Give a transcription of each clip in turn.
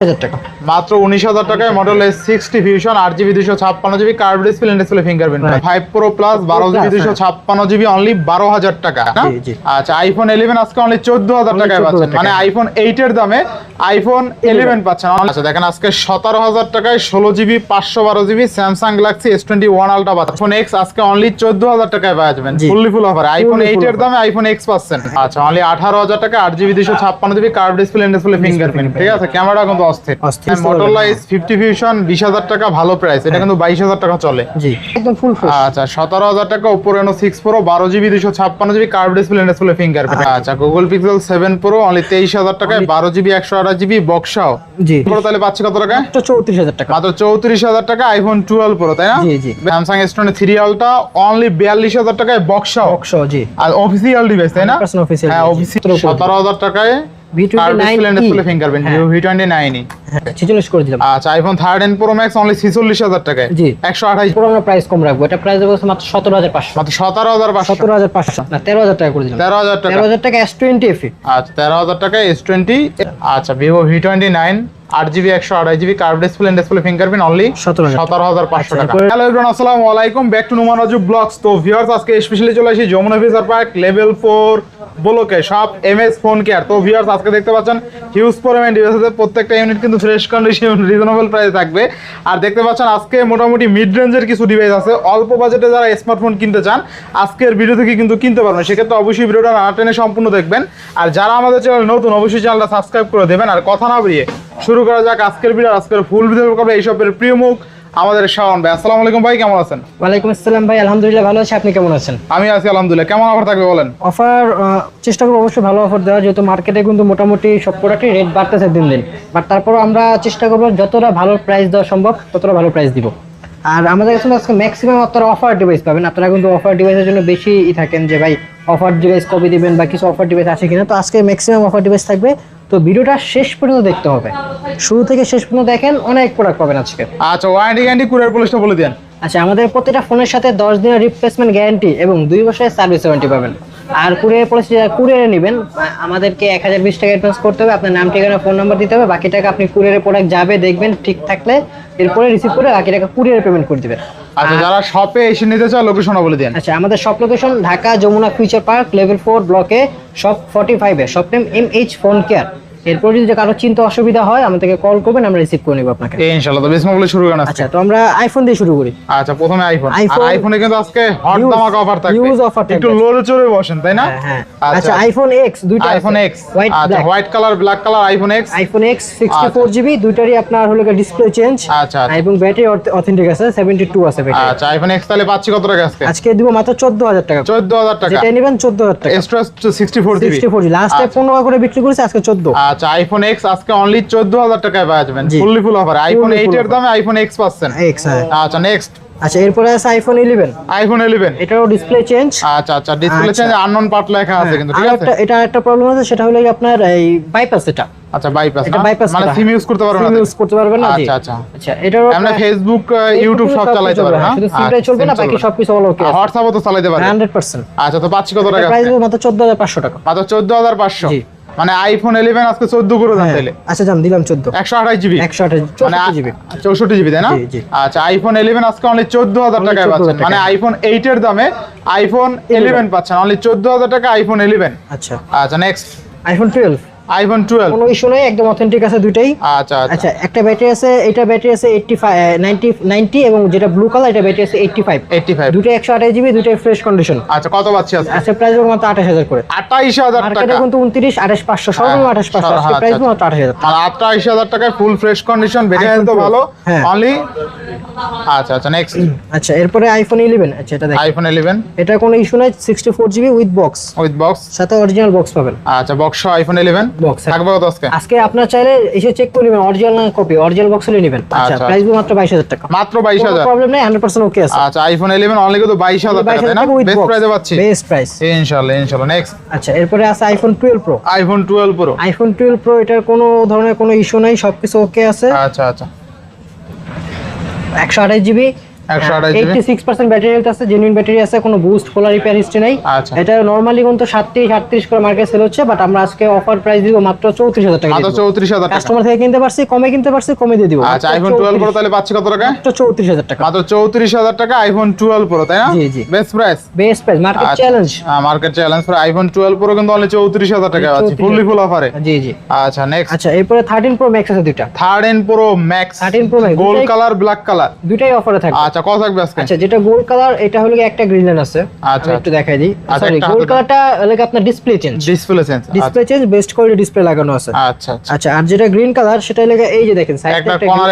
টাকা মাত্র 19,000 টাকায় model S60 fusion 8GB 256GB curve display display fingerprint 5 pro plus 12GB 256GB only 12,000 টাকা না? আচ্ছা আইফোন 11 আজকে অনলি 14,000 টাকায় পাচ্ছেন, মানে আইফোন 8 এর দামে আইফোন 11 পাচ্ছেন। আচ্ছা দেখেন আজকে 17,000 টাকায় 16GB 512GB Samsung Galaxy S21 ultra পাচ্ছেন। আইফোন X আজকে অনলি 14,000 টাকায় পাবেন ফুললি ফুল অফার। আইফোন 8 এর দামে আইফোন X পাচ্ছেন। আচ্ছা অনলি 18,000 টাকা 8GB 256GB curve display display fingerprint, ঠিক আছে? ক্যামেরা কিন্তু অস্থির। মটোরোলা S50 ফিউশন 20,000 টাকা ভালো প্রাইস, এটা কিন্তু 22,000 টাকা চলে। জি একদম ফুল ফ্রেশ। আচ্ছা 17,000 টাকা Oppo Reno 6 Pro 12GB 256GB curve display display fingerprint. আচ্ছা Google Pixel 7 Pro অনলি 23,000 টাকায় 12GB 128GB বক্সাও। জি তাহলে পাচ্ছি কত টাকা? মাত্র 34,000 টাকা। মাত্র 34,000 টাকা আইফোন 12 Pro, তাই না? জি জি। Samsung S23 Ultra অনলি 42,000 টাকায় বক্সাও। বক্সাও জি। আর অফিশিয়াল ডিভাইস, তাই না? অফিশিয়াল। হ্যাঁ অফিশিয়াল। 17,000 টাকায় ডিসপ্লে ফিঙ্গারপ্রিন্ট V29e। 46 করে দিলাম। আচ্ছা আইফোন 13 Pro Max অনলি 46,000 টাকায়। জি 128 পুরো আমরা প্রাইস কম রাখবো, এটা প্রাইস দেবো মাত্র 17,500। মাত্র 17,500। 17,500 না 13,000 টাকা করে দিলাম। 13,000 টাকা। 13,000 টাকা S20 FE। আচ্ছা 13,000 টাকা S20। আচ্ছা Vivo V29 8GB 128GB curve display display fingerprint only 17,500 টাকা। হ্যালো এভরিওয়ান, আসসালামু আলাইকুম, back to Noman Raju vlogs. তো ভিউয়ার্স আজকে স্পেশালি চলে আসি যমুনা ফিচার পার্ক লেভেল 4 ব্লকে শপ MS ফোন কেয়ার। তো ভিউয়ার্স আজকে দেখতে পাচ্ছেন হিউজ পরিমাণ ডিভাইস আছে, প্রত্যেকটা ইউনিট কিন্তু ফ্রেশ কন্ডিশন রিজনেবল প্রাইসে থাকবে। আর দেখতে পাচ্ছেন আজকে মোটামুটি মিড রেঞ্জের কিছু ডিভাইস আছে, অল্প বাজেটে যারা স্মার্টফোন কিনতে চান আজকের ভিডিও থেকে কিন্তু কিনতে পারবেন। সেক্ষেত্রে অবশ্যই ভিডিওটা না টেনে সম্পূর্ণ দেখবেন। আর যারা আমাদের চ্যানেল নতুন অবশ্যই চ্যানেলটা সাবস্ক্রাইব করে দেবেন। আর কথা না বেরিয়ে শুরু করা যাক আজকের ভিডিও। আজকের ফুল ভিডিও করবে এইসবের প্রিয় মুখ আমাদের শাওন ভাই। আসসালামু আলাইকুম ভাই, কেমন আছেন? ওয়ালাইকুম আসসালাম ভাই, আলহামদুলিল্লাহ ভালো আছি, আপনি কেমন আছেন? আমি আছি আলহামদুলিল্লাহ। কেমন অফার থাকবে বলেন? অফার চেষ্টা করবো অবশ্যই ভালো অফার দেওয়ার, যেহেতু মার্কেটে কিন্তু মোটামুটি সব প্রোডাক্টই রেট বাড়তেছে দিন দিন। বাট তারপরও আমরা চেষ্টা করবো যতটা ভালো প্রাইস দেওয়া সম্ভব ততটা ভালো প্রাইস দিব। আর আমাদের কাছে আজকে ম্যাক্সিমাম আপনারা অফার ডিভাইস পাবেন। আপনারা কিন্তু অফার ডিভাইসের জন্য বেশি থাকেন যে ভাই অফার ডিভাইস কবে দিবেন বা কিছু অফার ডিভাইস আছে কিনা। তো আজকে ম্যাক্সিমাম অফার ডিভাইস থাকবে, তো ভিডিওটা শেষ পর্যন্ত দেখতে হবে, শুরু থেকে শেষ পর্যন্ত দেখেন, অনেক প্রোডাক্ট পাবেন আজকে। আচ্ছা ওয়ারেন্টি গ্যারান্টি কুরিয়ার পলিসিটা বলে দেন। আচ্ছা আমাদের প্রত্যেকটা ফোনের সাথে 10 দিনের রিপ্লেসমেন্ট গ্যারান্টি এবং 2 বছরের সার্ভিস ওয়ারেন্টি পাবেন। আর কুরিয়ার পলিসি যারা কুরিয়ারে নেবেন আমাদেরকে 1020 টাকা অ্যাডভান্স করতে হবে, আপনার নাম ঠিকানা ফোন নাম্বার দিতে হবে, বাকি টাকা আপনি কুরিয়ারে প্রোডাক্ট যাবে দেখবেন ঠিক থাকলে এরপরে রিসিভ করে বাকি টাকা কুরিয়ারে পেমেন্ট করে দিবেন। আচ্ছা যারা শপে এসে নিতে চায় লোকেশনও বলে দেন। আচ্ছা আমাদের shop location Dhaka Jamuna future park level 4 ব্লকে shop 45 A shop name MH phone care. এরপর যদি কারো চিন্তা অসুবিধা হয় আমাদেরকে কল করবেন, আমরা রিসিভ করে নেব আপনাকে ইনশাআল্লাহ। তো বিসমিল্লাহ বলে শুরু করেন। আচ্ছা তো আমরা আইফোন দিয়ে শুরু করি। আচ্ছা প্রথমে আইফোন। আইফোনে কিন্তু আজকে হট ধামাকা অফার থাকবে, ইউজ অফার থাকবে, একটু লড়ে চড়ে বসেন, তাই না? হ্যাঁ। আচ্ছা আইফোন X দুইটা, আইফোন X আচ্ছা white colour black colour iPhone X 64GB দুইটারই আপনার হলো ডিসপ্লে চেঞ্জ। আচ্ছা এবং ব্যাটারি অথেন্টিক আছে, 72 আছে ব্যাটারি। আচ্ছা আইফোন X তাহলে পাচ্ছি কত টাকা আজকে? আজকে দিব মাত্র 14,000 টাকা। 14,000 টাকা যেটা নেবেন 14,000 টাকা। এক্সট্রা 64GB লাস্ট টাইম 15 টাকা করে বিক্রি করেছে, আজকে 14। আচ্ছা আইফোন X আজকে অনলি 14,000 টাকায় পাওয়া যাবেন ফুললি ফুল অফার। আইফোন 8 এর দামে আইফোন X পাচ্ছেন। আচ্ছা নেক্সট। আচ্ছা এরপরে আছে আইফোন 11। আইফোন 11 এটারও ডিসপ্লে চেঞ্জ। আচ্ছা ডিসপ্লে চেঞ্জ আননোন পার্ট লেখা আছে কিন্তু, ঠিক আছে? এটা একটা প্রবলেম আছে, সেটা হলো আপনার এই বাইপাস। এটা আচ্ছা বাইপাস এটা বাইপাস মানে সিম ইউজ করতে পারবেন না, সিম ইউজ করতে পারবেন না। আচ্ছা এটারও আমরা ফেসবুক ইউটিউব সব চালাতে পারবেন না, শুধু সিমটাই চলবে না, বাকি সবকিছু অল ওকে। হোয়াটসঅ্যাপও তো চালাতে পারবেন 100%। আচ্ছা তো পাচ্ছি কত টাকা? প্রাইস মাত্র 14,500 টাকা। মাত্র 14,500। মানে আইফোন 11 আজকে 14 করে দাম তাইলে। আচ্ছা জান দিলাম 14। 128GB 128 64GB তাই না? আচ্ছা আইফোন 11 আজকে অনলি 14,000 টাকায় পাচ্ছেন, মানে আইফোন 8 এর দামে আইফোন 11 পাচ্ছেন অনলি 14,000 টাকা আইফোন 11। আচ্ছা নেক্সট আইফোন 12। আইফোন 12 কোনো ইস্যু নাই, একদম অথেন্টিক আছে দুইটাই। আচ্ছা একটা ব্যাটারি আছে, এটা ব্যাটারি আছে 90 এবং যেটা ব্লু কালার এটা ব্যাটারি আছে 85 দুটো 128GB দুটো ফ্রেশ কন্ডিশন। আচ্ছা কত পাচ্ছি আজকে? আচ্ছা প্রাইস মাত্র 28,000 করে। 28,000 টাকা। মার্কেটে কিন্তু 29 28,500 সর্বনিম্ন 28,500, আজকে প্রাইস মাত্র 28,000। মানে 28,000 টাকায় ফুল ফ্রেশ কন্ডিশন, ব্যাটারি তো ভালো অনলি। আচ্ছা নেক্সট। আচ্ছা এরপরে আইফোন 11। আচ্ছা এটা দেখেন আইফোন 11 এটা কোনো ইস্যু নাই, 64GB উইথ বক্স সাথে অরিজিনাল বক্স পাবেন। আচ্ছা বক্স আইফোন 11 বক্স থাকবে কত আজকে? আজকে আপনারা চাইলে এসে চেক করে নেবেন, অরিজিনাল না কপি, অরিজিনাল বক্স হলে নেবেন। আচ্ছা প্রাইস মাত্র 22,000 টাকা। মাত্র 22,000, প্রবলেম নাই, 100% ওকে আছে। আচ্ছা আইফোন 11 অনলি কত? 22,000 টাকা তাই না? বেস্ট প্রাইসে পাচ্ছি, বেস্ট প্রাইস ইনশাআল্লাহ। নেক্সট। আচ্ছা এরপরে আছে আইফোন 12 প্রো। আইফোন 12 প্রো এটার কোনো ধরনের কোনো ইস্যু নাই, সবকিছু ওকে আছে। আচ্ছা 128GB 128 জিবি 86% ব্যাটারি হেলথ আছে, জেনুইন ব্যাটারি আছে, কোনো বুস্ট খোলা রিপেয়ার হিস্ট্রি নাই। আচ্ছা। এটা নরমালি কিন্তু 37 করে মার্কেটে সেল হচ্ছে, বাট আমরা আজকে অফার প্রাইস দিব মাত্র 34000 টাকা। মাত্র 34000 টাকা। কাস্টমার থেকে কিনতে পারছি, কমে কিনতে পারছি, কমে দিয়ে দিব। আচ্ছা, আইফোন 12 প্রো তাহলে পাচ্ছি কত টাকা? মাত্র 34000 টাকা। মাত্র 34000 টাকা আইফোন 12 প্রো, তাই না? জি জি, best price, best price, market challenge. Market challenge for iPhone 12 pro কিন্তু অনলি 34000 টাকা আছে, ফুললি ফুল অফারে। জি জি। আচ্ছা, নেক্সট। আচ্ছা, এরপরে 13 প্রো ম্যাক্স আছে দুইটা। 13 pro max, 13 pro max gold colour, black colour, দুইটাই অফারে থাকবে। আচ্ছা, কত থাকবে আজকে? আচ্ছা, যেটা গোল্ড কালার এটা হলো একটা গ্রিন লাইন আছে, আচ্ছা, আমি একটু দেখাই দিই। আচ্ছা, সরি, একটা গোল্ড হাতে কালারটা লাগে আপনার display change. Display change, display change, best quality display লাগানো আছে। আচ্ছা আচ্ছা। আচ্ছা, আর যেটা গ্রিন কালার সেটা লাগে এই যে দেখেন সাইডে একটা কর্নার,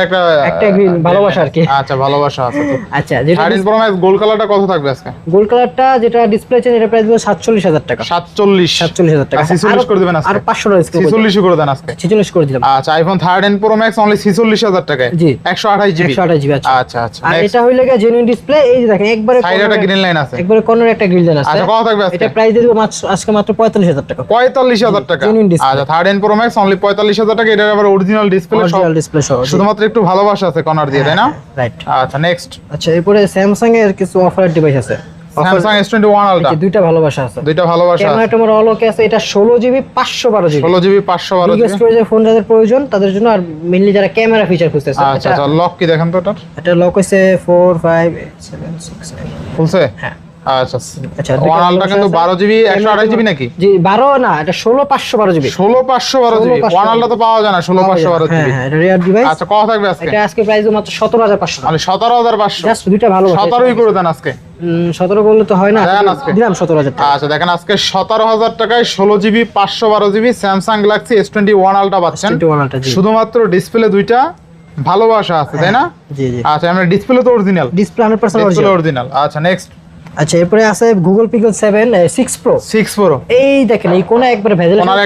একটা গ্রিন, ভালোবাসা আর কি। আচ্ছা, ভালোবাসা আছে। আচ্ছা, যেটা 13 প্রো ম্যাক্স গোল্ড কালারটা কত থাকবে আজকে? গোল্ড কালারটা যেটা ডিসপ্লে চেঞ্জ এটা প্রাইস হলো 47000 টাকা। 47000 টাকা। 46 করে দিবেন আজকে। আর 500 টাকা ডিসকাউন্ট 46 করে দেন আজকে। 46 করে দিলাম। আচ্ছা, আইফোন 13 প্রো ম্যাক্স অনলি 46000 টাকায়। জি, 128 জিবি। 128 জিবি। আচ্ছা আচ্ছা আচ্ছা। আর এটা হইলে জেনুইন ডিসপ্লে, এই যে দেখেন একবারে সাইডে একটা গ্রিন লাইন আছে, একবারে কর্নারে একটা গ্রিন লাইন আছে। আচ্ছা, কত থাকবে আজকে? এটা প্রাইস দিয়ে দিব আজকে মাত্র 45000 টাকা। 45000 টাকা। Genuine display। আচ্ছা, 13 প্রো ম্যাক্স অনলি 45000 টাকা। এটার আবার অরিজিনাল ডিসপ্লে সব, অরিজিনাল ডিসপ্লে সহ। শুধুমাত্র একটু ভালোবাসা আছে কর্নার দিয়ে, তাই না? রাইট। আচ্ছা, নেক্সট। আচ্ছা, এরপরে স্যামসাং এর কিছু অফার ডিভাইস আছে। স্যামসাং S21 আলট্রা, দুইটা ভালোবাসা আছে, দুইটা ভালোবাসা আছে। ক্যামেরা টমেরা অল ওকে আছে। এটা 16 GB 512 GB, 16 GB 512 big GB. স্টোরেজের ফোন যাদের প্রয়োজন তাদের জন্য, আর মেইনলি যারা ক্যামেরা ফিচার খুঁজতেছে। আচ্ছা আচ্ছা, লক কি দেখেন তো এটার? এটা লক হইছে 4 5 8 7 6 9। খুলছে? হ্যাঁ। আচ্ছা আচ্ছা, ওয়ান আলট্রা কিন্তু 12 জিবি 128 জিবি নাকি? জি, 12 না, এটা 16 512 জিবি। 16 512 জিবি। ওয়ান আলট্রা তো পাওয়া যায় না 16 512 হ্যাঁ জিবি। হ্যাঁ, এটা রিয়ার ডিভাইস। আচ্ছা, কত থাকবে আজকে? এটা আজকে প্রাইস মাত্র 17500 টাকা। মানে 17500। জাস্ট দুইটা ভালোবাসা। 17ই করে দেন আজকে। 17 করলে তো হয় না, দেন আজকে। দিলাম 17000 টাকা। আচ্ছা, দেখেন আজকে 17000 টাকায় 16 GB 512 GB Samsung Galaxy S21 ultra পাচ্ছেন। 21 আলট্রা, জি। শুধুমাত্র ডিসপ্লে দুইটা ভালোবাসা আছে, তাই না? জি জি। আচ্ছা, আমরা ডিসপ্লে তো original, display 100% display original. Original. আচ্ছা, নেক্সট। আচ্ছা, এরপরে আছে গুগল পিক্সেল 7 6 প্রো। 6 প্রো, এই দেখেন এই কোণে একবারে ভেজেল ওনার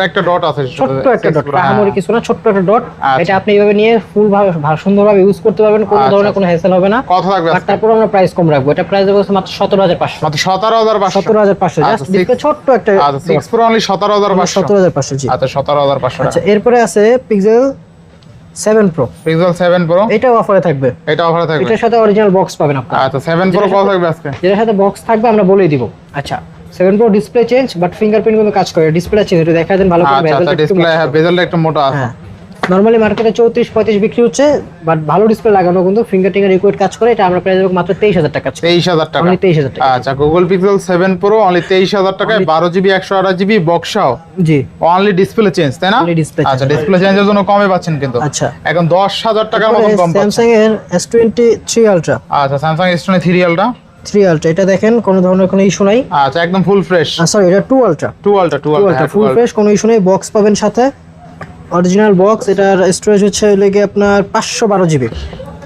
একটা ডট আছে, ছোট্ট একটা ডট, হ্যাঁ। আহামরি কিছু না, ছোট্ট একটা ডট। আচ্ছা। এটা আপনি এইভাবে নিয়ে ফুল ভাবে সুন্দরভাবে ইউজ করতে পারবেন, কোনো আচ্ছা। ধরনের কোনো হ্যাসেল হবে না। কত থাকবে আর আজকে? তারপর আমরা প্রাইস কম রাখবো, এটা প্রাইস দেবো মাত্র 17500। মাত্র 17500। 17500 জাস্ট আচ্ছা, ডিসপ্লে ছোট্ট একটা। আচ্ছা, 6 প্রো অনলি 17500। 17500, জি। আচ্ছা, 17500 আচ্ছা, টাকা। এরপরে আছে পিক্সেল 7 প্রো। পিক্সেল 7 প্রো, এটাও অফারে থাকবে, এটা অফারে থাকবে। এটার সাথে অরিজিনাল বক্স পাবেন আপনারা। আচ্ছা, 7 প্রো কত থাকবে আজকে? যেটার সাথে বক্স থাকবে আমরা বলেই দিব। আচ্ছা, 7 pro display change, but fingerprint কিন্তু কাজ করে। ডিসপ্লে চেঞ্জ এটা দেখা দেন ভালো করে, আচ্ছা আচ্ছা, ডিসপ্লে বেজেলটা একটু মোটা আছে। হ্যাঁ, নরমালি মার্কেটে 34 35 বিক্রি হচ্ছে, বাট ভালো ডিসপ্লে লাগানো কিন্তু ফিঙ্গার রিকোয়েড কাজ করে। এটা আমরা প্রাইস দেব মাত্র 23000 টাকা। 23000 টাকা। অনলি 23000 টাকা। আচ্ছা, গুগল পিক্সেল 7 প্রো অনলি 23000 টাকায় 12 জিবি 128 জিবি বক্সাও, জি। অনলি ডিসপ্লে চেঞ্জ, তাই না? Only display আচ্ছা, change। ডিসপ্লে চেঞ্জের জন্য কমে পাচ্ছেন কিন্তু। আচ্ছা, এখন 10000 টাকার মতো কম পাচ্ছেন। স্যামসাং এর S23 আলট্রা। আচ্ছা, স্যামসাং S23 আলট্রা, 3 আলট্রা, এটা দেখেন কোনো ধরনের কোনো ইস্যু নাই। আচ্ছা, একদম ফুল ফ্রেশ। সরি, এটা 2 ultra. 2 ultra, 2 2 ultra ultra full fresh, কোনো ইস্যু নেই। বক্স পাবেন সাথে, অরিজিনাল বক্স। এটার স্টোরেজ হচ্ছে লেগে আপনার 512 GB.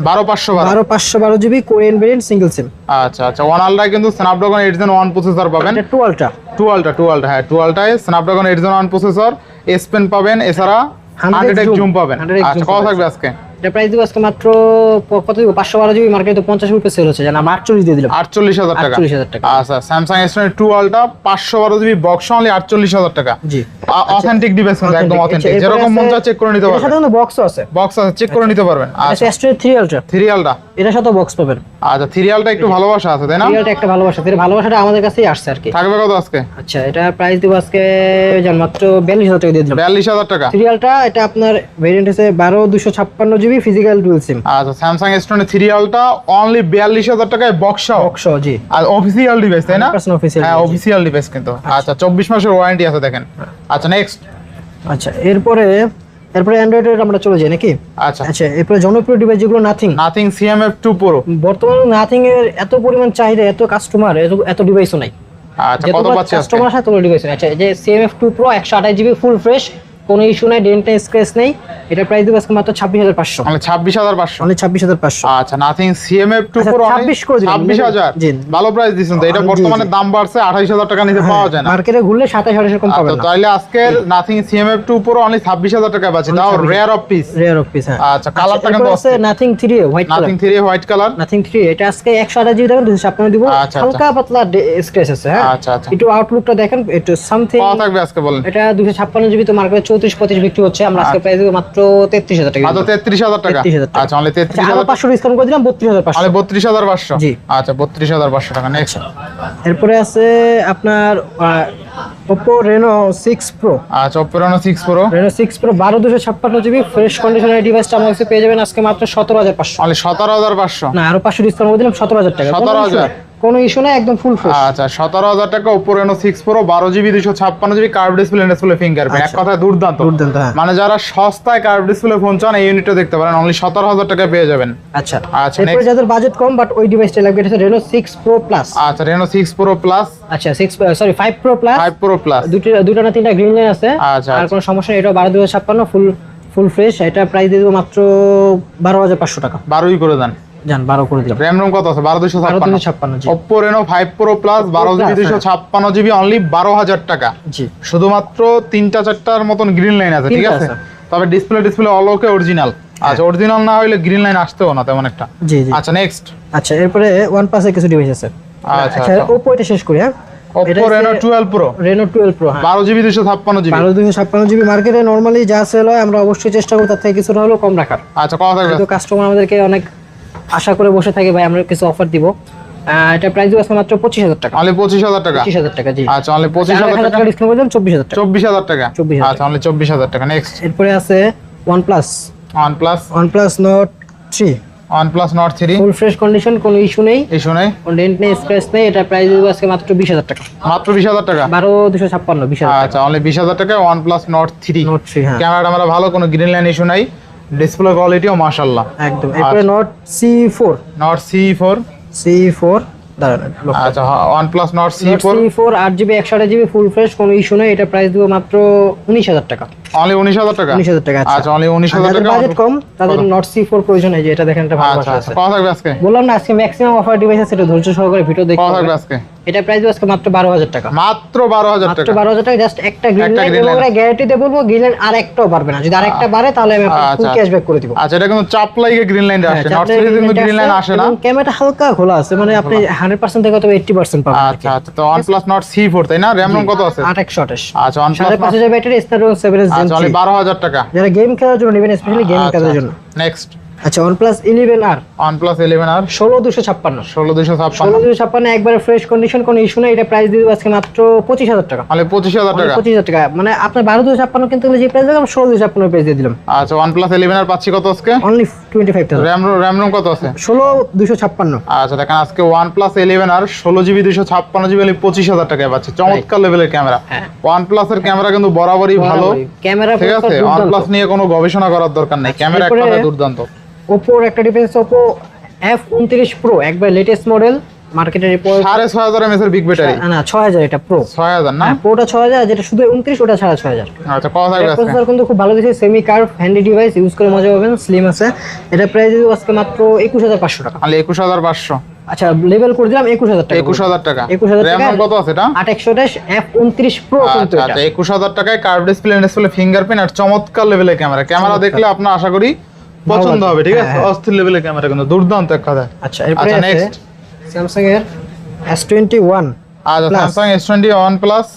12512। 512 GB, Korean variant, single SIM. আচ্ছা আচ্ছা, ওয়ান আলট্রা কিন্তু স্ন্যাপড্রাগন 8 Gen 1 প্রসেসর পাবেন। এটা 2 আলট্রা। 2 আলট্রা, 2 আলট্রা, হ্যাঁ 2 আলট্রায় Snapdragon 8 Gen 1 processor, S Pen পাবেন, এছাড়া 100x জুম পাবেন। 100x আচ্ছা, zoom কত পাবেন। থাকবে আজকে? এটা প্রাইস দিব আজকে মাত্র কত দিব? 512 জিবি, মার্কেটে তো 50 রুপে সেল হচ্ছে, জানা 48 দিয়ে দিলাম। 48000 টাকা। 48000 টাকা। আচ্ছা, Samsung S22 ultra 512 GB box only 48000 টাকা। জি। অথেন্টিক ডিভাইস, কিন্তু একদম অথেন্টিক, এরপরে যেরকম মন আছে- চায় চেক করে নিতে এটার পারবেন। সাথে কিন্তু বক্সও আছে। বক্স আছে, চেক করে নিতে পারবেন। আচ্ছা, আচ্ছা, S23 আলট্রা, 3 আলট্রা, এটার সাথে বক্স পাবেন। আচ্ছা 3 আলট্রা একটু ভালোবাসা আছে, তাই না? 3 আলট্রা একটা ভালোবাসা, এর ভালোবাসাটা আমাদের কাছেই আসছে আর কি। থাকবে কত আজকে? আচ্ছা, এটা প্রাইস দিব আজকে জান মাত্র 42000 টাকা দিয়ে দিলাম। 42000 টাকা। 3 আলট্রা, এটা আপনার ভেরিয়েন্ট আছে 12256 জিবি, ফিজিক্যাল ডুয়াল সিম। আচ্ছা, স্যামসাং S23 আলট্রা অনলি 42000 টাকায় বক্সও, বক্স, জি। আর অফিসিয়াল ডিভাইস, তাই না? 100% official হ্যাঁ, device, জি। অফিসিয়াল ডিভাইস কিন্তু। আচ্ছা, 24 মাসের ওয়ারেন্টি আছে দেখেন। আচ্ছা, নেক্সট। আচ্ছা, এরপরে অ্যান্ড্রয়েডের আমরা চলে যাই নাকি? আচ্ছা, আচ্ছা, এরপরে জনপ্রিয় ডিভাইস যেগুলো নাথিং। Nothing CMF2 Pro। বর্তমানে নাথিং এর এত পরিমাণ চাহিদা, এত কাস্টমার, এত ডিভাইসও নাই। আচ্ছা, কত পাচ্ছি আজকে? কাস্টমার সাথে তোলো ডিভাইস। আচ্ছা, এই যে CMF2 Pro 128 GB full fresh, কোনো ইস্যু নাই, ডেন্ট নেই, স্ক্র্যাচ নেই। এটা প্রাইস দিব আজকে মাত্র 26500। মানে 26500। অনলি 26500। আচ্ছা, নাথিং CMF2 আচ্ছা, Pro 26 করে দিলাম। 26000। জি। ভালো প্রাইস দিছেন তো। এটা জি, বর্তমানে জি। দাম বাড়ছে, 28000 টাকা নিচে পাওয়া যায় না। মার্কেটে ঘুরলে 27 এরকম পাবেন আচ্ছা, না। তাহলে আজকের নাথিং CMF2 Pro অনলি 26000 টাকা পাচ্ছি, তাও rare of piece. Rare of piece, হ্যাঁ। আচ্ছা, কালারটা এরপর কিন্তু আছে nothing 3 white colour. Nothing 3 white colour. Nothing 3 এটা আজকে 128 জিবি দেবেন, 256 দিব। আচ্ছা, হালকা পাতলা স্ক্র্যাচ আছে, হ্যাঁ। আচ্ছা, আচ্ছা। একটু আউটলুকটা দেখেন, একটু সামথিং। কত থাকবে আজকে বলেন? এটা 256 জিবি, তো মার্কেটে 34-35 বিক্রি হচ্ছে, আমরা আজকে প্রাইস দেব মাত্র 33000 টাকা। মাত্র 33000 টাকা। 33000 টাকা। আচ্ছা অনলি 33000 500 ডিসকাউন্ট করে দিলাম 32500। অনলি 32500। জি। আচ্ছা 32500 টাকা। নেক্সট এরপরে আছে আপনার Oppo Reno 6 Pro। আচ্ছা Oppo Reno 6 Pro। Reno 6 Pro 12256 GB fresh কন্ডিশনের ডিভাইসটা আমার কাছে পেয়ে যাবেন আজকে মাত্র 17500। অনলি 17500। না আরো 500 ডিসকাউন্ট করে দিলাম 17000 টাকা। 17000 কোনো ইস্যু নাই, একদম ফুল ফ্রেশ। আচ্ছা 17000 টাকা Oppo Reno 6 Pro 12GB 256GB curve display fingerprint. এক কথায় দুর্দান্ত। দুর্দান্ত, হ্যাঁ। মানে যারা সস্তায় কার্ভ ডিসপ্লে ফোন চান এই ইউনিটটা দেখতে পারেন, অনলি 17000 টাকা পেয়ে যাবেন। আচ্ছা আচ্ছা, এরপরে next। যাদের বাজেট কম বাট ওই ডিভাইসটা লাগবে, এটা হচ্ছে Reno 6 Pro Plus। আচ্ছা Reno 6 Pro Plus। আচ্ছা 5 Pro Plus। 5 Pro Plus। দুটো না তিনটা গ্রিন লাইন আছে। আচ্ছা, আর কোনো সমস্যা নেই, এটা 12256 ফুল ফ্রেশ। এটা প্রাইস দিয়ে দেবো মাত্র 12500 টাকা। 12ই করে দেন। জান 12 করে দিলাম। RAM ROM কত আছে? 12256। জি। Oppo Reno 5 Pro Plus 12GB 256GB only 12000 টাকা। জি। শুধুমাত্র 3-4টার মতন গ্রিন লাইন আছে, ঠিক তিনটা আছে? আছে। তবে ডিসপ্লে অল ওকে অরিজিনাল। আচ্ছা অরিজিনাল না হইলে গ্রিন লাইন আসতেও না তেমন একটা। জি জি। আচ্ছা নেক্সট। আচ্ছা এরপরে OnePlus এর কিছু ডিভাইস আছে। আচ্ছা, আচ্ছা Oppo এটা শেষ করি, হ্যাঁ। Oppo Reno 12 Pro Reno 12 Pro, হ্যাঁ। 12GB 256GB। 12256 জিবি মার্কেটে নরমালি যা সেল হয় আমরা অবশ্যই চেষ্টা করি তার থেকে কিছুটা হলেও কম রাখার। আচ্ছা কত থাকবে? তো কাস্টমার আমাদেরকে অনেক আশা করে বসে থাকে, ভাই আমরা কিছু অফার দিব। এটা প্রাইস দিব আজকে মাত্র 25000 টাকা। অনলি 25000 টাকা। 25000 টাকা, জি। আচ্ছা অনলি 25000 টাকা ডিসকাউন্ট করে দিলাম 24000 টাকা। 24000 টাকা। 24000 আচ্ছা অনলি 24000 টাকা। নেক্সট এরপরে আছে OnePlus Note 3 OnePlus Note 3 full fresh condition, কোনো ইস্যু নেই, ইস্যু নাই, কোনো ডেন্ট নেই, স্ক্র্যাচ নেই। এটা প্রাইস দিব আজকে মাত্র 20000 টাকা। মাত্র 20000 টাকা। 12256 20000 টাকা। আচ্ছা অনলি 20000 টাকা OnePlus Note 3। Note 3, হ্যাঁ। ক্যামেরাটা আমরা ভালো, কোনো গ্রিন লাইন ইস্যু নাই, ডিসপ্লে কোয়ালিটিও মাশাআল্লাহ একদম। এরপরে Note C4 দাঁড়ান। আচ্ছা OnePlus Note Note C4 C4 8GB 128GB full fresh, কোনো ইস্যু নেই। এটা প্রাইস দিব মাত্র 19000 টাকা। অনলি 19000 টাকা। 19000 টাকা। আচ্ছা অনলি 19000 টাকা। বাজেট কম তাদের Note C4 প্রয়োজন, এই যে এটা দেখেন, এটা ভালো আচ্ছা আছে। আচ্ছা কত থাকবে আজকে? বললাম না আজকে ম্যাক্সিমাম অফার ডিভাইস আছে, এটা ধৈর্য সহকারে ভিডিও দেখতে কত হবে। থাকবে আজকে? এটা প্রাইস দিব আজকে মাত্র 12000 টাকা। মাত্র 12000 মাত্র টাকা। 12000 টাকা, জাস্ট একটা গ্রিন একটা লাইট green এবং light। গ্যারান্টি দিয়ে বলবো গ্রিন লাইট আর একটাও পারবে না, যদি আরেকটা বাড়ে তাহলে আমি আপনাকে ফুল আচ্ছা। ক্যাশব্যাক করে দিব। আচ্ছা এটা কিন্তু চাপ লাগে গ্রিন লাইন আসে, Note 3 কিন্তু গ্রিন লাইন আসে না। ক্যামেরাটা হালকা খোলা আছে, মানে আপনি 100% থেকে তবে 80% পাবেন। আচ্ছা আচ্ছা তো OnePlus Note C4 তাই না? RAM ROM কত আছে? 8128। আচ্ছা OnePlus 5500 ব্যাটারি, Snapdragon 7 Gen আচ্ছা অনলি 3। 12000 টাকা। যারা গেম খেলার জন্য নেবেন, স্পেশালি গেম খেলার জন্য। নেক্সট আচ্ছা OnePlus 11R OnePlus 11R 16256 16256 16256 একবারে ফ্রেশ কন্ডিশন, কোনো ইস্যু নেই। এটা প্রাইস দিয়ে দেব আজকে মাত্র 25000 টাকা। অনলি 25000 টাকা। 25000 টাকা, মানে আপনার 12256 কিন্তু যে প্রাইস দিলাম 16256 প্রাইস দিয়ে দিলাম। আচ্ছা OnePlus 11R পাচ্ছি কত আজকে? অনলি 25000। RAM ROM কত আছে? 16256। আচ্ছা দেখেন আজকে OnePlus 11R 16GB 256GB only 25000 টাকায় পাচ্ছি। চমৎকার লেভেলের ক্যামেরা। OnePlus এর ক্যামেরা কিন্তু বরাবরই ভালো, ক্যামেরা ঠিক আছে? OnePlus নিয়ে কোনো গবেষণা করার দরকার নাই, ক্যামেরা এরপরে একটা দুর্দান্ত। Oppo একটা ডিফারেন্স, Oppo F29 Pro একবার লেটেস্ট মডেল, মার্কেটের রিপোর্ট 6500 mAh এর বিগ ব্যাটারি। না 6000, এটা প্রো 6000 না? প্রোটা 6000, যেটা শুধু 29 ওটা 6500। আচ্ছা কত থাকবে আজকে? প্রসেসর কিন্তু খুব ভালো দিয়েছে, semi curve handy device, use করে মজা পাবেন, স্লিম আছে। এটা প্রাইস দিব আজকে মাত্র 21500 টাকা। অনলি 21500। আচ্ছা লেভেল করে দিলাম 21000 টাকা। 21000 টাকা। 21000 RAM টাকা। ROM কত আছে এটা? 8128 F29 Pro কিন্তু আচ্ছা এটা। আচ্ছা 21000 টাকায় কার্ভ ডিসপ্লে ফিঙ্গারপ্রিন্ট আর চমৎকার লেভেলের ক্যামেরা দেখলে আপনার আশা করি পছন্দ হবে, ঠিক আছে? অস্থির লেভেলের ক্যামেরা কিন্তু দুর্দান্ত এক কথা। আচ্ছা এরপরে আচ্ছা আছে নেক্সট Samsung এর S21 আচ্ছা Plus। Samsung S20 OnePlus।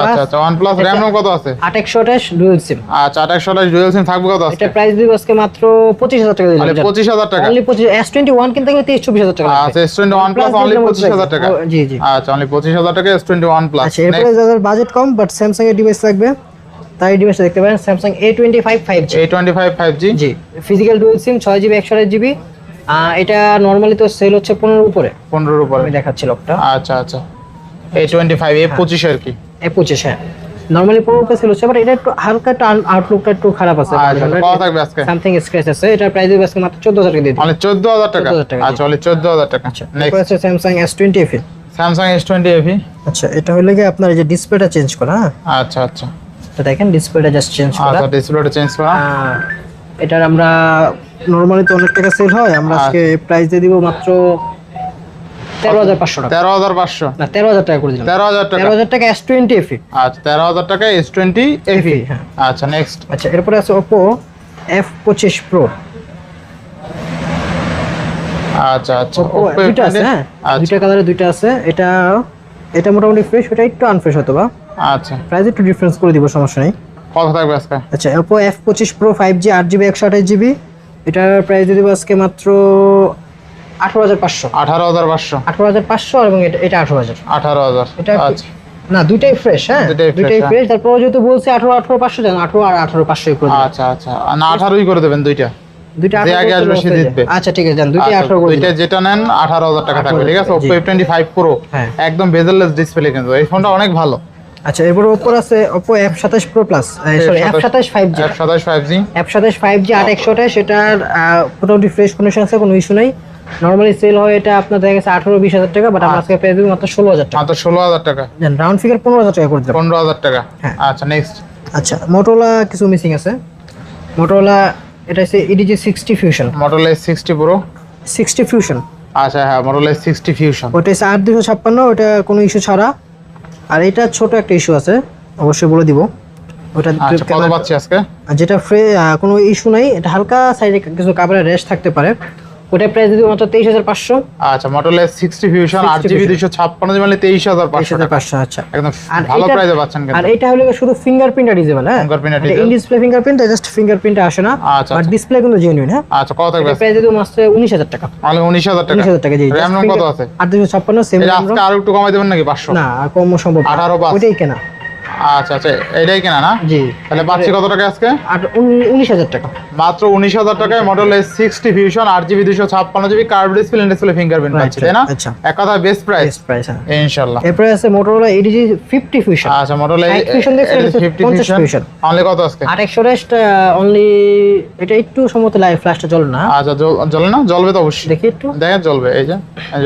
আচ্ছা আচ্ছা OnePlus RAM ROM কত আছে? 8128 ডুয়াল সিম। আচ্ছা 2828 ডুয়াল সিম থাকবে কত আছে? এটা প্রাইস দিব আজকে মাত্র 25000 টাকা দিলাম। অনলি 25000 টাকা। অনলি 25 S21 কিনতে গেলে 23000 টাকা লাগবে। আচ্ছা S20 OnePlus অনলি 25000 টাকা। জি জি। আচ্ছা অনলি 25000 টাকা S20 OnePlus। আচ্ছা এরপরে যাদের বাজেট কম বাট Samsung এর ডিভাইস লাগবে, তাই ডিভাইসটা দেখতে পারেন Samsung A25 5G। A25 5G জি physical dual SIM 6GB 128GB। এটা নরমালি তো সেল হচ্ছে 15 এর উপরে। 15 এর উপরে আমি দেখাচ্ছি লকটা। আচ্ছা আচ্ছা A25 A25 আর কি। A25, হ্যাঁ নরমালি 15 উপরে সেল হচ্ছে, বাট এটা একটু হালকা একটু আউটলুকটা একটু খারাপ আছে। আচ্ছা কত থাকবে আজকে? সামথিং স্ক্র্যাচ আছে। এটা প্রাইস দিব আজকে মাত্র 14000 টাকা দিয়ে দিই। অনলি 14000 টাকা। 14000 টাকা, আচ্ছা অনলি 14000 টাকা। আচ্ছা এরপর নেক্সট আছে Samsung S20 FE। Samsung S20 FE। আচ্ছা এটা হলো কি আপনার এই যে ডিসপ্লেটা চেঞ্জ করা, হ্যাঁ আচ্ছা আচ্ছা তো দেখেন ডিসপ্লেটা জাস্ট চেঞ্জ করা। আচ্ছা ডিসপ্লেটা চেঞ্জ করা। এটার আমরা নরমালি তো অনেক টাকা সেল হয়, আমরা আজকে প্রাইস দিয়ে দিব মাত্র 13500 টাকা। 13500 না 13000 টাকা করে দিলাম। 13000 টাকা। 13000 টাকা S20 FE। আচ্ছা 13000 টাকা S20 FE। হ্যাঁ। আচ্ছা নেক্সট আচ্ছা এরপরে আছে Oppo F25 Pro। আচ্ছা আচ্ছা Oppo দুইটা আছে, হ্যাঁ দুইটা কালারে দুইটা আছে। এটা মোটামুটি ফ্রেশ, ওটা একটু আনফ্রেশ হতো বা আচ্ছা প্রাইস একটু ডিফারেন্স করে দিব, সমস্যা নেই। কত থাকবে আজকে? আচ্ছা Oppo F25 Pro 5G 8GB 128GB, এটার প্রাইস যদি আজকে মাত্র 18,500। 18,500 এবং এটা 18,000। 18,000 এটা আচ্ছা না, দুইটাই ফ্রেশ। হ্যাঁ দুইটাই fresh, দুইটাই হ্যাঁ। ফ্রেশ। তারপর যেহেতু বলছে 18,500 জান, 18 আর 18,500 করে দিন। আচ্ছা আচ্ছা না 18ই করে দেবেন দুইটা। দুইটা যে 18 আগে করে আসবে দিলে সে হয়ে জিতবে। যায়। আচ্ছা ঠিক আছে জান, দুইটাই আচ্ছা, 18 করে দুইটা দিন। যেটা নেন 18,000 টাকা থাকবে, ঠিক আছে? জি। Oppo F25 Pro হ্যাঁ। একদম বেজেললেস ডিসপ্লে, কিন্তু এই ফোনটা অনেক ভালো। আচ্ছা এরপর Oppo আছে Oppo F27 Pro Plus, sorry F27 5G। F27 5G F27 5G 8/128, সেটার মোটামুটি ফ্রেশ কন্ডিশন আছে, কোনো ইস্যু নাই। নরমালি সেল হয় এটা আপনার দেখা গেছে 18-20 হাজার টাকা, বাট আমরা আজকে পেয়ে দেবো মাত্র 16,000 টাকা। মাত্র 16,000 টাকা, জান রাউন্ড ফিগার 15,000 টাকা করে দিলাম। 15,000 টাকা। হ্যাঁ। আচ্ছা নেক্সট আচ্ছা Motorola কিছু মিসিং আছে। Motorola এটা হচ্ছে EDG 60 Fusion। Motorola S60 Pro 60 Fusion আচ্ছা হ্যাঁ Motorola S60 Fusion ওটা হচ্ছে 8256, ওটা কোনো ইস্যু ছাড়া। আর এটা ছোট একটা ইস্যু আছে, অবশ্যই বলে দিব ওটা। আচ্ছা কত পাচ্ছি আজকে? আর যেটা কোনো ইস্যু নাই, এটা হালকা সাইডে কিছু কাভারের রেস্ট থাকতে পারে। ওটা প্রাইস দিদি মাত্র 23,500। আচ্ছা Motorola S60 Fusion 8GB 256 মানে 23,500 টাকা। 23,500 আচ্ছা। একদম আর ভালো এটা- প্রাইসে পাচ্ছেন কিন্তু। আর এটা হলো শুধু ফিঙ্গারপ্রিন্ট ডিজেবল। হ্যাঁ Fingerprint এটা disable। In display fingerprint, just fingerprint আসে না। আচ্ছা, আর আচ্ছা। ডিসপ্লে কিন্তু জেনুইন। হ্যাঁ আচ্ছা কত থাকবে? এটা প্রাইস দিদি মাত্র 19,000 টাকা। মানে 19,000 টাকা। 19,000 টাকা জি। RAM ROM কত আছে? 8256 সেম এটা RAM। আজকে আরো একটু কমাই দেবেন নাকি 500? না আর কম সম্ভব না। 18,500 ওইটাই কেনা। আচ্ছা আচ্ছা এটাই কেনা না? জি। তাহলে পাচ্ছি কত টাকা আজকে? আর 19,000 টাকা। মাত্র 19,000 টাকায় Motorola S60 Fusion 8GB 256GB curve display fingerprint পাচ্ছি, তাই না? আচ্ছা। এক কথা বেস্ট প্রাইস বেস্ট প্রাইস। হ্যাঁ ইনশাআল্লাহ। এরপরে আছে Motorola EDG 50 Fusion। আচ্ছা Motorola 60 Fusion দেখছেন, এটা 50 50 Fusion Fusion। অনলি কত আজকে? 8/128 অনলি। এটা একটু সম্ভবত লাইভ ফ্ল্যাশটা জ্বলে না। আচ্ছা জ্বলে না? জ্বলবে তো অবশ্যই। দেখি একটু। দেখেন জ্বলবে, এই যে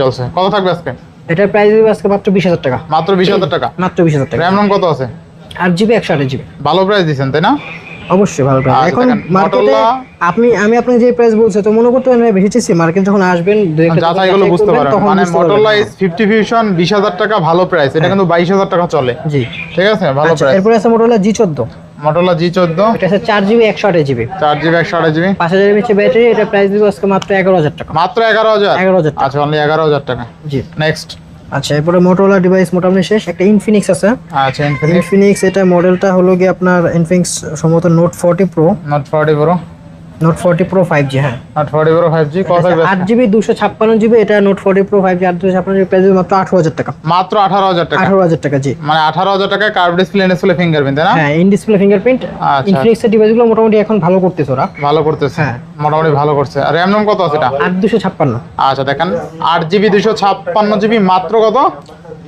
জ্বলছে। কত থাকবে আজকে? এটার প্রাইস দিবে আজকে মাত্র 20,000 টাকা। মাত্র 20,000 টাকা। মাত্র 20,000 টাকা। RAM ROM কত আছে? 8GB 128GB। ভালো প্রাইস দিচ্ছেন তাই না? অবশ্যই ভালো প্রাইস। আচ্ছা, এখন দেখেন, মার্কেটে Motorola- আমি আপনাকে যে প্রাইস বলছি তো মনে করতে পারেন বেশি চেয়েছি, মার্কেট যখন আসবেন দুই একটা যাচাইগুলো যাচাই বুঝতে করবেন, পারেন। তখন মানে বুঝতে পারবেন। Motorola S50 Fusion 20,000 টাকা ভালো প্রাইস, এটা কিন্তু 22,000 টাকা চলে। জি। ঠিক আছে ভালো আচ্ছা প্রাইস। এরপরে আছে Motorola G14। Motorola G14 এটা আছে 4GB 128GB, 4GB 128GB 5000 mAh battery. এটা প্রাইস দিব আজকে মাত্র 11,000 টাকা। মাত্র 11,000। 11,000 টাকা। আচ্ছা অনলি 11,000 টাকা। জি। নেক্সট আচ্ছা এরপরে Motorola ডিভাইস মোটামুটি শেষ। একটা Infinix আছে। আচ্ছা Infinix Infinix এটা মডেলটা হলো গিয়ে আপনার Infinix সম্ভবত Note 40 Pro। Note 40 Pro Note 40 Pro 5G। হ্যাঁ Note 40 Pro 5G কত থাকবে? 8GB 256GB। এটা Note 40 Pro 5G 856GB price মাত্র 18,000 টাকা। মাত্র 18,000 টাকা। 18,000 টাকা জি। মানে 18,000 টাকায় কার্ভ ডিসপ্লে ফিঙ্গারপ্রিন্ট, তাই না? হ্যাঁ ইন ডিসপ্লে ফিঙ্গারপ্রিন্ট। আচ্ছা। Infinix এর ডিভাইসগুলো মোটামুটি এখন ভালো করতেছে ওরা। ভালো করতেছে, হ্যাঁ। মোটামুটি ভালো করছে। আর RAM ROM কত আছে এটা? 8/256। আচ্ছা দেখেন 8GB 256GB মাত্র কত?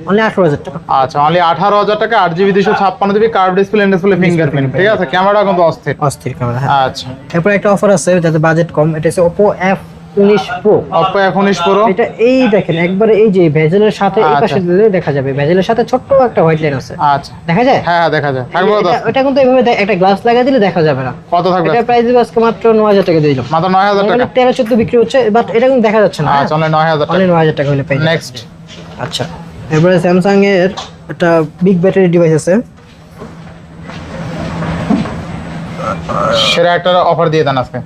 অনলি 18,000 টাকা। আচ্ছা অনলি 18,000 টাকা 8GB 256GB curve display fingerprint. ঠিক আছে ক্যামেরা কিন্তু অস্থির। অস্থির ক্যামেরা। হ্যাঁ আচ্ছা এরপর একটা অফার আছে যাতে বাজেট কম, এটা হচ্ছে Oppo F19 Pro। Oppo F19 Pro এটা এই দেখেন একবারে এই যে ভেজেলের সাথে এই আচ্ছা। পাশে দিলে দেখা যাবে, ভেজেলের সাথে ছোট্ট একটা হোয়াইট লাইন আছে, আচ্ছা দেখা যায়? হ্যাঁ হ্যাঁ দেখা যায়। থাকবে কত? এটা কিন্তু এইভাবে একটা গ্লাস লাগিয়ে দিলে দেখা যাবে না। কত থাকবে? এটা প্রাইস দিব আজকে মাত্র 9,000 টাকা দিয়ে দিলাম। মাত্র 9,000 টাকা। 13-14 বিক্রি হচ্ছে, বাট এটা কিন্তু দেখা যাচ্ছে না। আচ্ছা অনলি 9,000 টাকা। অনলি 9,000 টাকা হলে পাই। নেক্সট আচ্ছা এরপরে স্যামসাং এর একটা বিগ ব্যাটারি ডিভাইস আছে। সেটা একটা অফার দিয়ে দেন আজকে।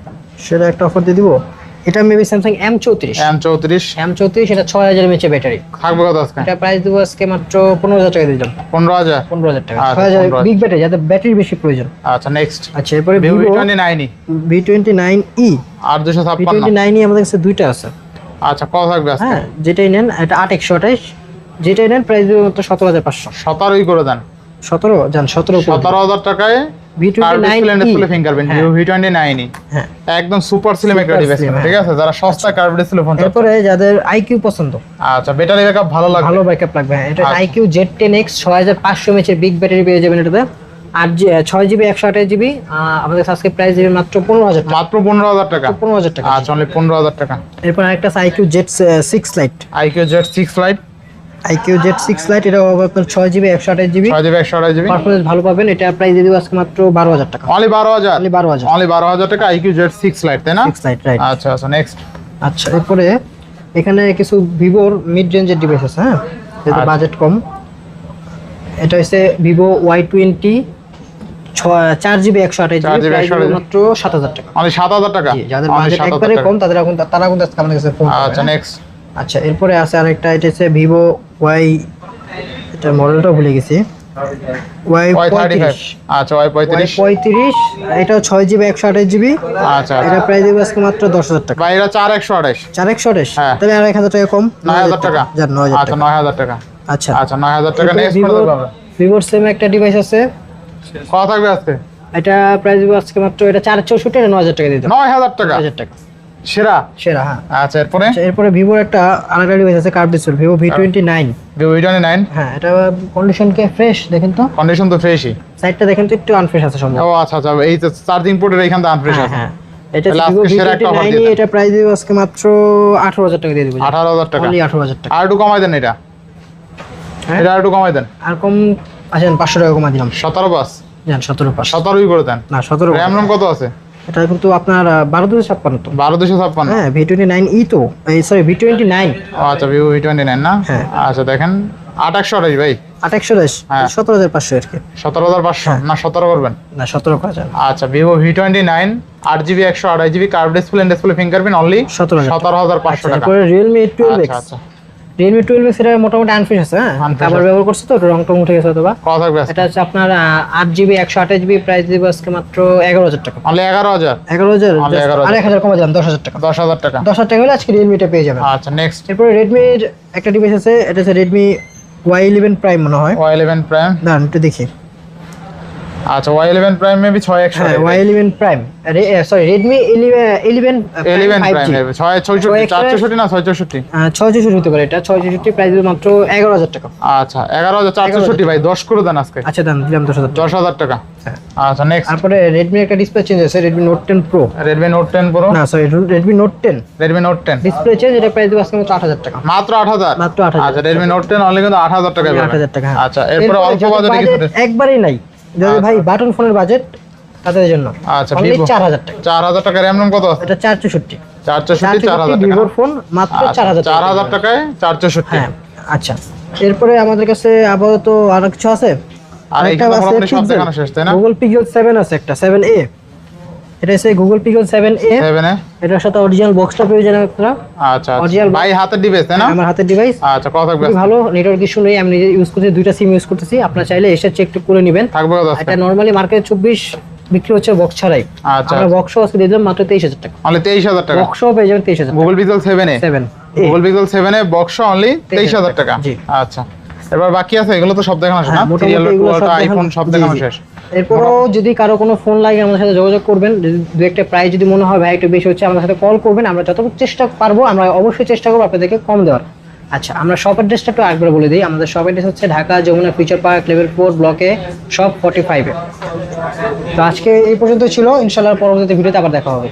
সেটা একটা অফার দিয়ে দিব। এটা মেবি স্যামসাং M34। M34 এটা 6000 mAh ব্যাটারি। থাকবে কত আজকে? এটা প্রাইস দিব আজকে মাত্র 15,000 টাকা দিয়ে দিলাম। 15,000। 15,000 টাকা। আচ্ছা, 6000 15,000 বিগ ব্যাটারি, যাতে ব্যাটারি বেশি প্রয়োজন। আচ্ছা নেক্সট আচ্ছা এরপরে Vivo Vivo V29 V29e। আর 256। V29e আমাদের কাছে দুইটা আছে। আচ্ছা কত থাকবে আজকে? হ্যাঁ যেটাই নেন এটা 8/128, যেটাই নেন প্রাইস দিব মাত্র 17,500। 17ই করে দেন। 17 জান 17 করে দিন। 17,000 টাকায় কার্ভ ডিসপ্লে ফিঙ্গারপ্রিন্ট হ্যাঁ। Vivo V29e হ্যাঁ একদম সুপার স্লিম একটা Super ডিভাইস। slim, ঠিক আছে যারা সস্তা কার্ভ ডিসপ্লে ফোন চায়। এরপরে যাদের IQ পছন্দ, আচ্ছা ব্যাটারি ব্যাকআপ ভালো লাগবে। ভালো ব্যাকআপ লাগবে, হ্যাঁ এটা আচ্ছা। IQ Z10X 6500 mAh big battery পেয়ে যাবেন এটাতে। 6GB 128GB। আমাদের আজকে প্রাইস দিবেন মাত্র 15,000 টাকা। মাত্র 15,000 টাকা। 15,000 টাকা। আচ্ছা অনলি 15,000 টাকা। এরপর আরেকটা আছে IQ Z6 Lite। IQ Z6 Lite IQ Z6 Lite এটা আপনার 6GB 128GB 6GB 128GB performance ভালো পাবেন। এটা প্রাইস দিয়ে দিব আজকে মাত্র 12,000 টাকা। অনলি 12,000। অনলি 12,000। অনলি 12,000 টাকা IQ Z6 Lite, তাই না? 6 Lite রাইট। আচ্ছা আচ্ছা নেক্সট আচ্ছা এরপরে এখানে কিছু ভিভোর মিড রেঞ্জের ডিভাইস আছে। হ্যাঁ যেটা আচ্ছা। বাজেট কম। এটা হচ্ছে Vivo Y20 4GB 128GB 4GB price 128GB মাত্র 7,000 টাকা। অনলি 7,000 টাকা। জি, যাদের Only বাজেট 7,000 একবারে টাকা। কম তারা কিন্তু আজকে আমাদের কাছে ফোন আচ্ছা নেক্সট আচ্ছা এরপরে আছে আরেকটা, এটা হচ্ছে Vivo Y, এটা মডেলটা ভুলে গেছি। Y35 আচ্ছা Y35 35 এটা 6GB 128GB। আচ্ছা এটা প্রাইস দিব আজকে মাত্র 10,000 টাকা। ভাই এটা 4128 4128 হ্যাঁ। তাহলে আর 1000 টাকা কম, 9000 টাকা যান 9000 আচ্ছা টাকা। 9000 টাকা আচ্ছা আচ্ছা 9000 টাকা নেক্সট করে দেব আমরা। ভিভোর সেম একটা ডিভাইস আছে, কত থাকবে আজকে? এটা প্রাইস দিব আজকে মাত্র এটা 464, এটা 9000 টাকা দিয়ে দাও। 9000 টাকা 9000 টাকা সেরা সেরা। হ্যাঁ আচ্ছা এরপরে আচ্ছা, এরপরে ভিভোর একটা আরেকটা ডিভাইস আছে curve display, Vivo V29। Vivo V29 হ্যাঁ এটা কন্ডিশন কে ফ্রেশ দেখেন তো, কন্ডিশন তো ফ্রেশই। সাইডটা দেখেন তো একটু আনফ্রেশ আছে সম্ভবত। ও আচ্ছা আচ্ছা এই যে চার্জিং পোর্টের এইখানটা আনফ্রেশ হ্যাঁ আছে। হ্যাঁ এটা তাহলে ভিভো আজকে সেরা একটা offer V29, দিয়ে দেন। এটা প্রাইস দিব আজকে মাত্র 18000 টাকা দিয়ে দিব। 18000 টাকা অনলি 18000 টাকা। আর একটু কমাই দেন এটা। হ্যাঁ? এটা আর একটু কমাই দেন। আর কম আসেন 500 টাকা কমা দিলাম। 17 বাস জান 17 পাস 17ই করে দেন। না 17 RAM ROM কত আছে? এটা কিন্তু আপনার 12256 তো। 12256 হ্যাঁ V29e তো, এই সরি V29 আচ্ছা Vivo V29 না হ্যাঁ। আচ্ছা দেখেন 2828 ভাই 2828 হ্যাঁ। 17500 আর কি। 17500 না 17 করবেন। না 17 করা যায়। আচ্ছা Vivo V29 8GB 128GB curve display fingerprint only 17500 টাকা। তারপরে Realme 12X, আচ্ছা আচ্ছা Realme 12X এটা মোটামুটি আনফিস আছে। হ্যাঁ Unfresh আবার আছে। ব্যবহার করছে তো একটু রং টং উঠে গেছে অথবা। কত থাকবে আজকে? এটা হচ্ছে আপনার 8GB 128GB, প্রাইস দিব আজকে মাত্র 11000 টাকা। অনলি 11000 11000 Only 11,000 আর 1000 কমে যান 10000 টাকা। 10000 টাকা 10000 টাকা হলে আজকে Realme টা পেয়ে যাবেন। আচ্ছা নেক্সট এরপরে Redmi এর একটা ডিভাইস আছে, এটা হচ্ছে Redmi Y11 Prime মনে হয়। Y11 Prime দাঁড়ান একটু দেখি। আচ্ছা Y11 Prime মেবি 6100 হ্যাঁ Y11 Prime, sorry Redmi 11 11 5G। Prime maybe 666 464 না 664 664 হতে পারে, এটা 664 প্রাইস দিব মাত্র 11000 টাকা। আচ্ছা 11464 ভাই 10 করে দেন আজকে। আচ্ছা দাম দিলাম 10000 টাকা। 10000 টাকা হ্যাঁ। আচ্ছা নেক্সট তারপরে Redmi একটা ডিসপ্লে চেঞ্জ আছে, Redmi Note 10 Pro। Redmi Note 10 Pro না sorry Redmi Note 10 Redmi Note 10 display change, এটা প্রাইস দিব আজকে মাত্র 8000 টাকা। মাত্র 8000 মাত্র 8000 আচ্ছা Redmi Note 10 অনলি কিন্তু 8000 টাকা পাবেন। 8000 টাকা হ্যাঁ। আচ্ছা এরপর অল্প যাদের বাজেটে কিছু budget একবারেই নাই, যদি ভাই বাটন ফোনের বাজেট তাদের জন্য আচ্ছা অনলি Vivo 4000 টাকা। 4000 টাকা RAM ROM কত আছে? এটা 464 464 4000 টাকা ভিভোর ফোন মাত্র 4000 টাকা। 4000 টাকায় 464 হ্যাঁ আচ্ছা এরপরে আমাদের কাছে আপাতত আরো কিছু আছে। আর আরেকটা এইখানে আছে আপনি সব দেখানো শেষ তাই না? Google Pixel 7 আছে একটা 7a, এটা হচ্ছে Google Pixel 7a। 7 এ এটার সাথে অরিজিনাল বক্সটা পেয়ে যাবেন আপনারা। আচ্ছা Original ভাই হাতের ডিভাইস তাই না? আমার হাতের ডিভাইস আচ্ছা কত থাকবে? খুবই ভালো, নেটওয়ার্ক ইস্যু নেই, আমি নিজে ইউজ করতেছি, দুইটা সিম ইউজ করতেছি। আপনারা চাইলে এসে চেক করে নেবেন। থাকবে কত আজকে? এটা নরমালি মার্কেটে 24 বিক্রি হচ্ছে বক্স ছাড়াই। আচ্ছা আমরা বক্সও আজকে দিয়ে দিলাম মাত্র 23000 টাকা। অনলি 23000 টাকা। বক্সও পেয়ে যাবেন 23000 টাকা। Google Pixel 7 এ 7 Google Pixel 7 এ বক্স অনলি 23000 টাকা। জি। আচ্ছা এবার বাকি আছে এগুলো তো সব দেখানো শেষ না? হ্যাঁ, মোটামুটি সিরিয়াল এগুলো সব কোয়ালিটি দেখানো- আইফোন সব জি, দেখানো জি। শেষ। এরপরও যদি কারো কোনো ফোন লাগে আমাদের সাথে যোগাযোগ করবেন, যদি দু একটা প্রাইস যদি মনে হয় ভাই একটু বেশি হচ্ছে আমাদের সাথে কল করবেন, আমরা যতটুকু চেষ্টা পারবো আমরা অবশ্যই চেষ্টা করবো আপনাদেরকে কম দেওয়ার। আচ্ছা আমরা শপ অ্যাড্রেসটা একটু আরেকবার বলে দিই। আমাদের শপ অ্যাড্রেস হচ্ছে Dhaka Jamuna future park level 4 ব্লকে শপ 45 এ। তো আজকে এই পর্যন্ত ছিল, ইনশাআল্লাহ পরবর্তী ভিডিওতে আবার দেখা হবে।